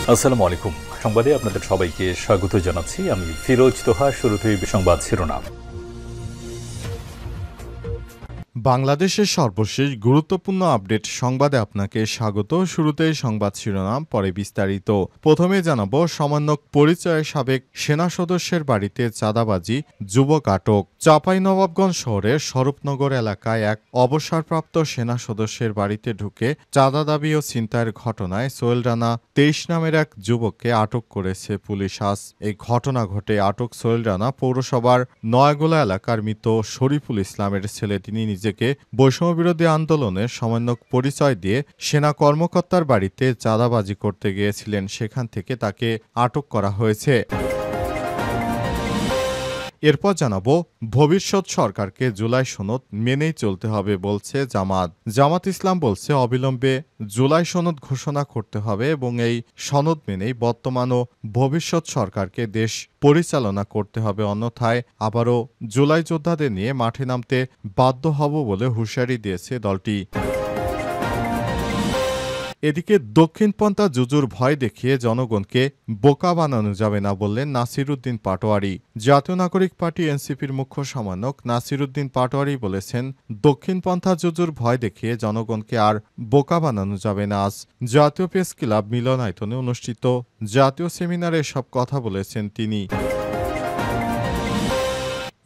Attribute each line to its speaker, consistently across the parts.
Speaker 1: আসসালামু আলাইকুম। সংবাদে আপনাদের সবাইকে স্বাগত জানাচ্ছি। আমি ফিরোজ তোহা। শুরুতেই সংবাদ শিরোনাম।
Speaker 2: বাংলাদেশের সর্বশেষ গুরুত্বপূর্ণ আপডেট সংবাদে আপনাকে স্বাগত। শুরুতেই সংবাদ শিরোনাম, পরে বিস্তারিত। প্রথমে জানাবো, সমন্বয়ক পরিচয়ে সাবেক সেনা সদস্যের বাড়িতে চাঁদাবাজি, যুবক আটক। চাঁপাইনবাবগঞ্জ শহরের স্বরূপনগর এলাকায় এক অবসরপ্রাপ্ত সেনা সদস্যের বাড়িতে ঢুকে চাঁদা দাবি ও ছিনতাইয়ের ঘটনায় সোহেল রানা ২৩ নামের এক যুবককে আটক করেছে পুলিশ আজ। এই ঘটনা ঘটে আটক সোহেল রানা পৌরসভার নয়াগোলা এলাকার মৃত শরীফুল ইসলামের ছেলে। তিনি নিজেকে বৈষম্যবিরোধী আন্দোলনের সমন্বয়ক পরিচয় দিয়ে সেনা কর্মকর্তার বাড়িতে চাঁদাবাজি করতে গিয়েছিলেন। সেখান থেকে তাকে আটক করা হয়েছে। এরপর জানাবো, ভবিষ্যৎ সরকারকে জুলাই সনদ মেনেই চলতে হবে বলছে জামাত। জামাত ইসলাম বলছে, অবিলম্বে জুলাই সনদ ঘোষণা করতে হবে এবং এই সনদ মেনেই বর্তমান ও ভবিষ্যৎ সরকারকে দেশ পরিচালনা করতে হবে, অন্যথায় আবারও জুলাই যোদ্ধাদের নিয়ে মাঠে নামতে বাধ্য হব বলে হুঁশিয়ারি দিয়েছে দলটি। এদিকে দক্ষিণপন্থা জুজুর ভয় দেখিয়ে জনগণকে বোকা বানানো যাবে না বললেন নাসিরুদ্দিন পাটোয়ারি। জাতীয় নাগরিক পার্টি এনসিপির মুখ্য সমন্বয়ক নাসিরুদ্দিন পাটোয়ারি বলেছেন, দক্ষিণপন্থা জুজুর ভয় দেখিয়ে জনগণকে আর বোকা বানানো যাবে না। আজ জাতীয় প্রেস ক্লাব মিলনায়তনে অনুষ্ঠিত জাতীয় সেমিনারে এসব কথা বলেছেন তিনি।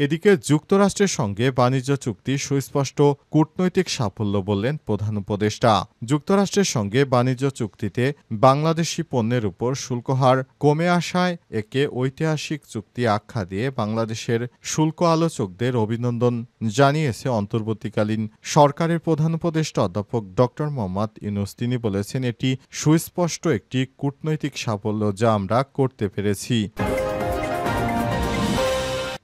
Speaker 2: এদিকে যুক্তরাষ্ট্রের সঙ্গে বাণিজ্য চুক্তি সুস্পষ্ট কূটনৈতিক সাফল্য বললেন প্রধান উপদেষ্টা। যুক্তরাষ্ট্রের সঙ্গে বাণিজ্য চুক্তিতে বাংলাদেশি পণ্যের উপর শুল্ক হার কমে আসায় একে ঐতিহাসিক চুক্তি আখ্যা দিয়ে বাংলাদেশের শুল্ক আলোচকদের অভিনন্দন জানিয়েছে অন্তর্বর্তীকালীন সরকারের প্রধান উপদেষ্টা অধ্যাপক ড মোহাম্মদ ইউনূস। তিনি বলেছেন, এটি সুস্পষ্ট একটি কূটনৈতিক সাফল্য যা আমরা করতে পেরেছি।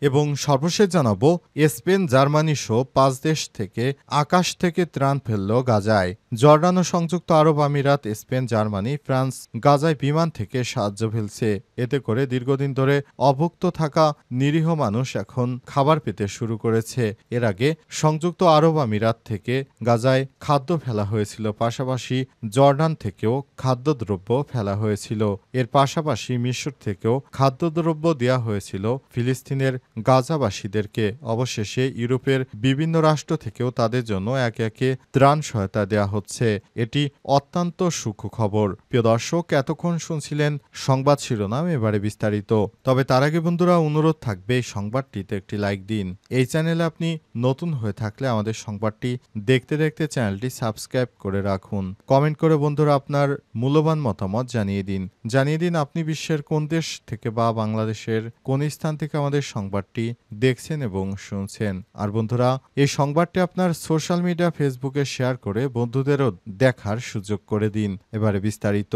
Speaker 2: এবং সর্বশেষ জানাবো, স্পেন, জার্মানি সহ ৫ দেশ থেকে আকাশ থেকে ত্রাণ ফেলল গাজায়। জর্ডান ও সংযুক্ত আরব আমিরাত, স্পেন, জার্মানি, ফ্রান্স গাজায় বিমান থেকে সাহায্য ফেলছে। এতে করে দীর্ঘদিন ধরে অভুক্ত থাকা নিরীহ মানুষ এখন খাবার পেতে শুরু করেছে। এর আগে সংযুক্ত আরব আমিরাত থেকে গাজায় খাদ্য ফেলা হয়েছিল, পাশাপাশি জর্ডান থেকেও খাদ্যদ্রব্য ফেলা হয়েছিল। এর পাশাপাশি মিশর থেকেও খাদ্যদ্রব্য দেওয়া হয়েছিল ফিলিস্তিনের গাজাবাসীদেরকে। অবশেষে ইউরোপের বিভিন্ন রাষ্ট্র থেকেও তাদের জন্য একে একে ত্রাণ সহায়তা দেওয়া হচ্ছে। এটি অত্যন্ত সুখবর। প্রিয় দর্শক, এতক্ষণ শুনছিলেন সংবাদ শিরোনাম, এবারে বিস্তারিত। তবে তার আগে বন্ধুরা, অনুরোধ থাকবে এই সংবাদটিতে একটি লাইক দিন। এই চ্যানেলে আপনি নতুন হয়ে থাকলে আমাদের সংবাদটি দেখতে দেখতে চ্যানেলটি সাবস্ক্রাইব করে রাখুন। কমেন্ট করে বন্ধুরা আপনার মূল্যবান মতামত জানিয়ে দিন আপনি বিশ্বের কোন দেশ থেকে বা বাংলাদেশের কোন স্থান থেকে আমাদের সংবাদটি দেখছেন এবং শুনছেন। আর বন্ধুরা, এই সংবাদটি আপনার সোশ্যাল মিডিয়া ফেসবুকে শেয়ার করে বন্ধুদেরও দেখার সুযোগ করে দিন। এবারে বিস্তারিত।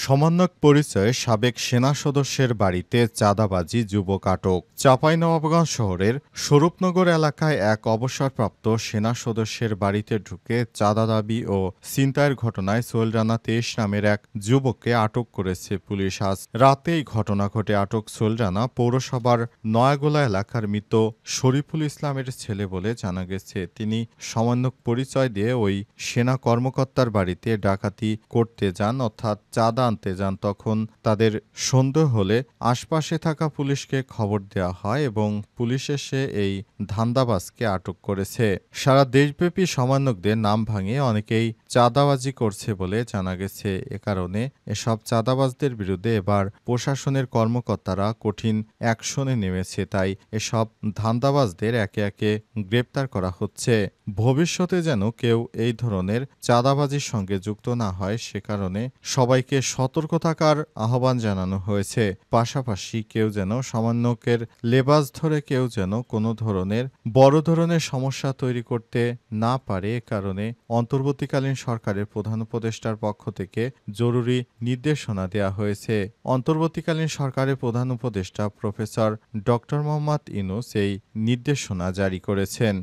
Speaker 2: সমন্বয়ক পরিচয়ে সাবেক সেনা সদস্যের বাড়িতে চাঁদাবাজি, যুবক আটক। চাঁপাইনবাবগঞ্জ শহরের স্বরূপনগর এলাকায় এক অবসরপ্রাপ্ত সেনা সদস্যের বাড়িতে ঢুকে চাঁদা দাবি ও ছিনতাইয়ের ঘটনায় সোহেল রানা ২৩ নামের এক যুবককে আটক করেছে পুলিশ আজ। রাতে এই ঘটনা ঘটে। আটক সোহেল রানা পৌরসভার নয়াগোলা এলাকার মৃত শরীফুল ইসলামের ছেলে বলে জানা গেছে। তিনি সমন্বয়ক পরিচয় দিয়ে ওই সেনা কর্মকর্তার বাড়িতে ডাকাতি করতে যান, অর্থাৎ চাঁদা আনতে যান। তখন তাদের সন্দেহ হলে আশপাশে থাকা পুলিশকে খবর দেওয়া হয় এবং পুলিশ এসে এই ধান্দাবাজকে আটক করেছে। সারা দেশব্যাপী সমন্বয়কদের নাম ভাঙিয়ে অনেকেই চাঁদাবাজি করছে বলে জানা গেছে। এ কারণে এসব চাঁদাবাজদের বিরুদ্ধে এবার প্রশাসনের কর্মকর্তারা কঠিন অ্যাকশনে নেমেছে। তাই এসব ধান্দাবাজদের একে একে গ্রেপ্তার করা হচ্ছে। ভবিষ্যতে যেন কেউ এই ধরনের চাঁদাবাজির সঙ্গে যুক্ত না হয়, সে কারণে সবাইকে সতর্ক থাকার আহ্বান জানানো হয়েছে। পাশাপাশি কেউ যেন সমন্বয়কের লেবাস ধরে কেউ যেন কোনো ধরনের বড় ধরনের সমস্যা তৈরি করতে না পারে, এ কারণে অন্তর্বর্তীকালীন সরকারের প্রধান উপদেষ্টার পক্ষ থেকে জরুরি নির্দেশনা দেওয়া হয়েছে। অন্তর্বর্তীকালীন সরকারের প্রধান উপদেষ্টা প্রফেসর ড মোহাম্মদ ইউনূস এই নির্দেশনা জারি করেছেন।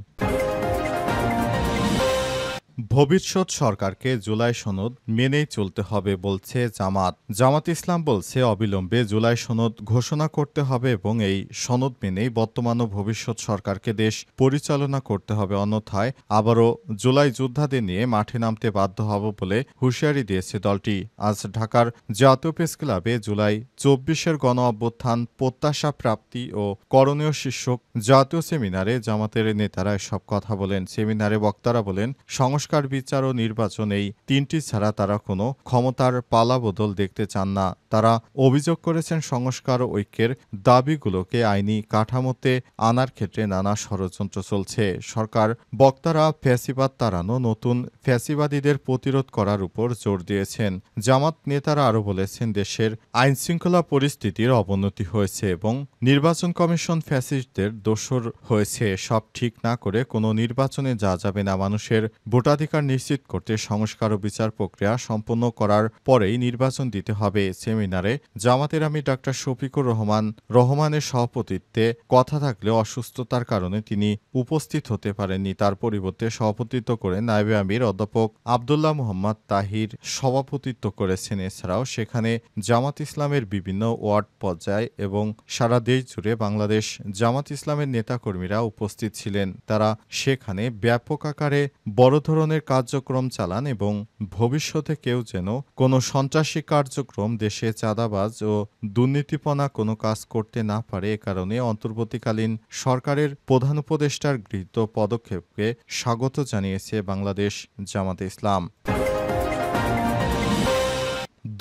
Speaker 2: ভবিষ্যৎ সরকারকে জুলাই সনদ মেনেই চলতে হবে বলছে জামাত। জামাত ইসলাম বলছে অবিলম্বে জুলাই সনদ ঘোষণা করতে হবে এবং এই সনদ মেনেই বর্তমান ও ভবিষ্যৎ সরকারকে দেশ পরিচালনা করতে হবে, অন্যথায় আবারও জুলাই যোদ্ধাদের নিয়ে মাঠে নামতে বাধ্য হব বলে হুঁশিয়ারি দিয়েছে দলটি। আজ ঢাকার জাতীয় প্রেস ক্লাবে জুলাই ২৪-এর গণ অভ্যুত্থান প্রত্যাশা প্রাপ্তি ও করণীয় শীর্ষক জাতীয় সেমিনারে জামাতের নেতারা এসব কথা বলেন। সেমিনারে বক্তারা বলেন, সংস্কার, বিচার ও নির্বাচন এই তিনটি ছাড়া তারা কোনো ক্ষমতার পালাবদল দেখতে চান না। তারা অভিযোগ করেছেন সংস্কার ও ঐক্যের দাবিগুলোকে আইনি কাঠামোতে আনার ক্ষেত্রে নানা ষড়যন্ত্র চলছে। সরকার বক্তারা ফ্যাসিবাদ তাড়ানো, নতুন ফ্যাসিবাদীদের প্রতিরোধ করার উপর জোর দিয়েছেন। জামাত নেতারা আরও বলেছেন, দেশের আইনশৃঙ্খলা পরিস্থিতির অবনতি হয়েছে এবং নির্বাচন কমিশন ফ্যাসিস্টদের দোসর হয়েছে। সব ঠিক না করে কোনো নির্বাচনে যাবে না। মানুষের ভোটাধিকার নিশ্চিত করতে সংস্কার ও বিচার প্রক্রিয়া সম্পন্ন করার পরেই নির্বাচন দিতে হবে। সেমিনারে জামাতের আমির ডাক্তার শফিকুর রহমানের সভাপতিত্বে কথা থাকলেও অসুস্থতার কারণে তিনি উপস্থিত হতে পারেননি। তার পরিবর্তে সভাপতিত্ব করেন নায়েবে আমির অধ্যাপক আবদুল্লাহ মোহাম্মদ তাহির সভাপতিত্ব করেছেন। এছাড়াও সেখানে জামাত ইসলামের বিভিন্ন ওয়ার্ড পর্যায়ে এবং সারা দেশ জুড়ে বাংলাদেশ জামাত ইসলামের নেতাকর্মীরা উপস্থিত ছিলেন। তারা সেখানে ব্যাপক আকারে বড় ধরনের কার্যক্রম চালান এবং ভবিষ্যতে কেউ যেন কোনো সন্ত্রাসী কার্যক্রম, দেশে চাঁদাবাজ ও দুর্নীতিপনা কোনো কাজ করতে না পারে, এ কারণে অন্তর্বর্তীকালীন সরকারের প্রধান উপদেষ্টার গৃহীত পদক্ষেপকে স্বাগত জানিয়েছে বাংলাদেশ জামাতে ইসলাম।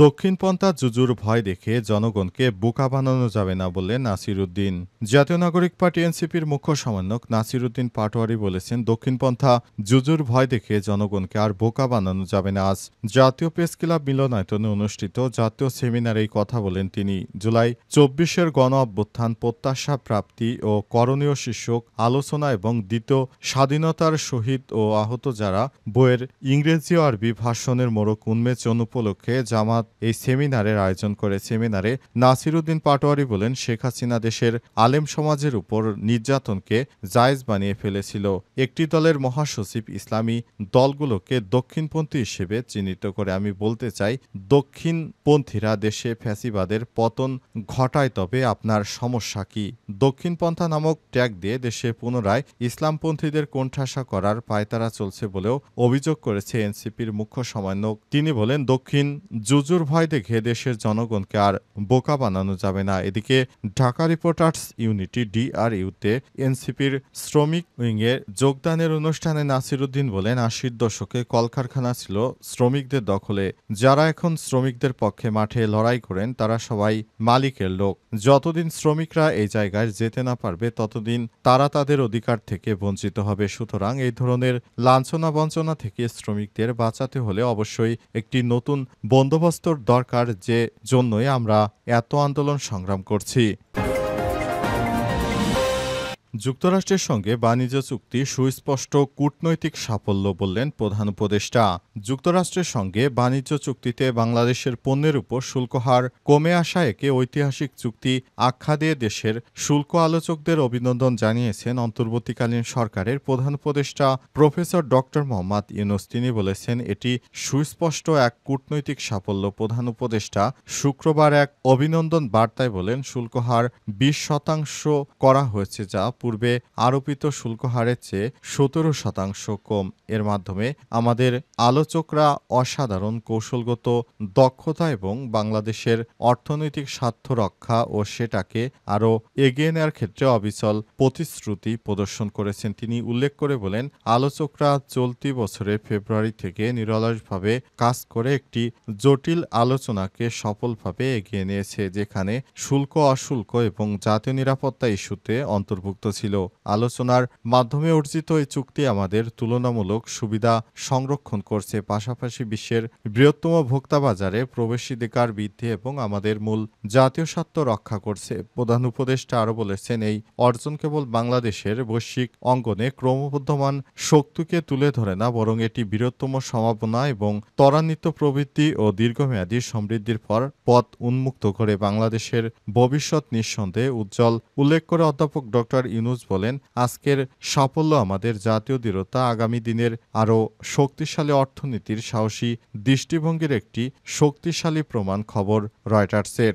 Speaker 2: দক্ষিণপন্থা জুজুর ভয় দেখে জনগণকে বোকা বানানো যাবে না বললেন নাসির উদ্দিন। জাতীয় নাগরিক পার্টি এনসিপির মুখ্য সমন্বয়ক নাসির উদ্দিন পাটোয়ারি বলেছেন, দক্ষিণপন্থা জুজুর ভয় দেখে জনগণকে আর বোকা বানানো যাবে না। আজ জাতীয় প্রেস ক্লাব মিলনায়তনে অনুষ্ঠিত জাতীয় সেমিনারে এই কথা বলেন তিনি। জুলাই ২৪-এর গণ অভ্যুত্থান প্রত্যাশা প্রাপ্তি ও করণীয় শীর্ষক আলোচনা এবং দ্বিতীয় স্বাধীনতার শহীদ ও আহত যারা বইয়ের ইংরেজি ও আরবি ভাষণের মোড়ক উন্মোচন উপলক্ষে জামাত এই সেমিনারের আয়োজন করে। সেমিনারে নাসির উদ্দিন পাটোয়ারি বলেন, শেখ হাসিনা দেশের আলেম সমাজের উপর নির্যাতনকে জায়েজ বানিয়ে ফেলেছিল। একটি দলের মহাসচিব ইসলামী দলগুলোকে দক্ষিণপন্থী হিসেবে চিহ্নিত করে। আমি বলতে চাই, দক্ষিণপন্থীরা দেশে ফ্যাসিবাদের পতন ঘটায়, তবে আপনার সমস্যা কি? দক্ষিণপন্থা নামক ট্যাগ দিয়ে দেশে পুনরায় ইসলামপন্থীদের কোণঠাসা করার পায়তারা চলছে বলেও অভিযোগ করেছে এনসিপির মুখ্য সমন্বয়ক। তিনি বলেন, দক্ষিণ জুজুর ভয় দেখে দেশের জনগণকে আর বোকা বানানো যাবে না। এদিকে ঢাকা রিপোর্টার্স ইউনিটি DRU-তে এনসিপির শ্রমিক উইংয়ে যোগদানের অনুষ্ঠানে নাসির উদ্দিন বলেন, ৮০-র দশকে কলকারখানা ছিল শ্রমিকদের দখলে। যারা এখন শ্রমিকদের পক্ষে মাঠে লড়াই করেন তারা সবাই মালিকের লোক। যতদিন শ্রমিকরা এই জায়গায় যেতে না পারবে ততদিন তারা তাদের অধিকার থেকে বঞ্চিত হবে। সুতরাং এই ধরনের লাঞ্ছনা বঞ্চনা থেকে শ্রমিকদের বাঁচাতে হলে অবশ্যই একটি নতুন বন্দোবস্তর দরকার, যে জন্যই আমরা এত আন্দোলন সংগ্রাম করছি। যুক্তরাষ্ট্রের সঙ্গে বাণিজ্য চুক্তি সুস্পষ্ট কূটনৈতিক সাফল্য বললেন প্রধান উপদেষ্টা। যুক্তরাষ্ট্রের সঙ্গে বাণিজ্য চুক্তিতে বাংলাদেশের পণ্যের উপর শুল্ক হার কমে আসা একে ঐতিহাসিক চুক্তি আখ্যা দিয়ে দেশের শুল্ক আলোচকদের অভিনন্দন জানিয়েছেন অন্তর্বর্তীকালীন সরকারের প্রধান উপদেষ্টা প্রফেসর ডক্টর মোহাম্মদ ইউনূস। তিনি বলেছেন, এটি সুস্পষ্ট এক কূটনৈতিক সাফল্য। প্রধান উপদেষ্টা শুক্রবার এক অভিনন্দন বার্তায় বলেন, শুল্ক হার ২০% করা হয়েছে, যা পূর্বে আরোপিত শুল্ক হারের চেয়ে ১৭% কম। এর মাধ্যমে আমাদের আলোচকরা অসাধারণ কৌশলগত দক্ষতা এবং বাংলাদেশের অর্থনৈতিক স্বার্থ রক্ষা ও সেটাকে আরও এগিয়ে নেওয়ার ক্ষেত্রে অবিচল প্রতিশ্রুতি প্রদর্শন করেছেন। তিনি উল্লেখ করে বলেন, আলোচকরা চলতি বছরের ফেব্রুয়ারি থেকে নিরলসভাবে কাজ করে একটি জটিল আলোচনাকে সফলভাবে এগিয়ে নিয়েছে, যেখানে শুল্ক, অশুল্ক এবং জাতীয় নিরাপত্তা ইস্যুতে অন্তর্ভুক্ত ছিল। আলোচনার মাধ্যমে অর্জিত এই চুক্তি আমাদের তুলনামূলক সুবিধা সংরক্ষণ করছে, পাশাপাশি বিশ্বের বৃহত্তম ভোক্তা বাজারে প্রবেশাধিকার বৃদ্ধি এবং আমাদের মূল জাতীয় স্বার্থ রক্ষা করছে। প্রধান উপদেষ্টা আরও বলেছেন, এই অর্জন কেবল বাংলাদেশের বৈশ্বিক অঙ্গনে ক্রমবর্ধমান শক্তিকে তুলে ধরে না, বরং এটি বৃহত্তম সম্ভাবনা এবং ত্বরান্বিত প্রবৃদ্ধি ও দীর্ঘমেয়াদী সমৃদ্ধির পথ উন্মুক্ত করে। বাংলাদেশের ভবিষ্যৎ নিঃসন্দেহে উজ্জ্বল। উল্লেখ করে অধ্যাপক ডক্টর ইউনূস বলেন, আজকের সাফল্য আমাদের জাতীয় দৃঢ়তা, আগামী দিনের আরও শক্তিশালী অর্থনীতির সাহসী দৃষ্টিভঙ্গির একটি শক্তিশালী প্রমাণ। খবর রয়টার্সের।